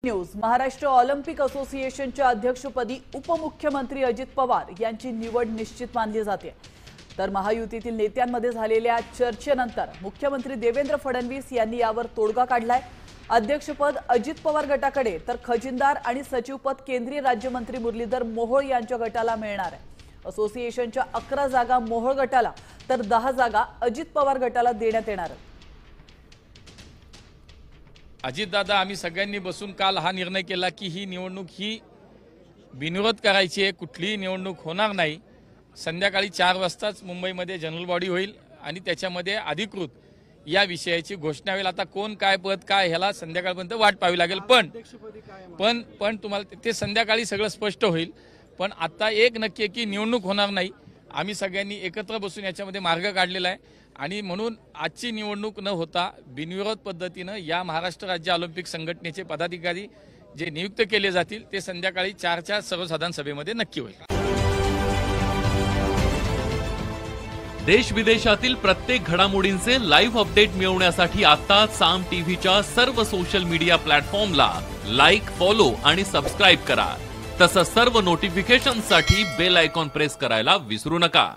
News Maharashtra Olympic असोसिएशनच्या अध्यक्षपदी उपमुख्यमंत्री अजित पवार यांची निवड निश्चित मानली जाते। तर महायुतीतील नेत्यांमध्ये झालेल्या चर्चेनंतर मुख्यमंत्री देवेंद्र फडणवीस यांनी यावर तोडगा काढलाय। अध्यक्षपद अजित पवार गटाकडे तर खजिनदार आणि सचिवपद केंद्रीय राज्यमंत्री मुरलीधर मोहोळ यांच्या गटाला मिळणार आहे। असोसिएशनच्या 11 जागा मोहोळ गटाला तर 10 जागा अजित पवार गटाला देण्यात येणार आहेत। अजितदादा, आम्ही सगळ्यांनी बसून काल हा निर्णय केला की ही निवडणूक ही बिनविरोध करायची आहे, कुठलीही निवडणूक होणार नाही। संध्याकाळी 4 वाजताच मुंबईमध्ये जनरल बॉडी होईल आणि त्याच्यामध्ये अधिकृत या विषयाची घोषणा होईल। आता कोण काय पद काय ह्याला संध्याकाळपर्यंत वाट पाहावी लागेल, पण तुम्हाला ते संध्याकाळी सगळं स्पष्ट होईल। पण आता एक नक्की आहे की निवडणूक होणार नाही। आम्ही सगळ्यांनी एकत्र बसून याच्यामध्ये मार्ग काढलेला आहे आणि म्हणून आजची निवडणूक न होता बिनविरोध पद्धतीने या महाराष्ट्र राज्य ऑलिम्पिक संघटनेचे पदाधिकारी जे नियुक्त केले जातील ते संध्याकाळी 4च्या सर्वसाधारण सभेमध्ये नक्की होईल। देश विदेशातील प्रत्येक घडामोडींचे लाईव्ह अपडेट मिळवण्यासाठी आता साम टीव्हीच्या सर्व सोशल मीडिया प्लॅटफॉर्मला लाईक, फॉलो आणि सबस्क्राइब करा। तसंच सर्व नोटिफिकेशनसाठी बेल आयकॉन प्रेस करायला विसरू नका।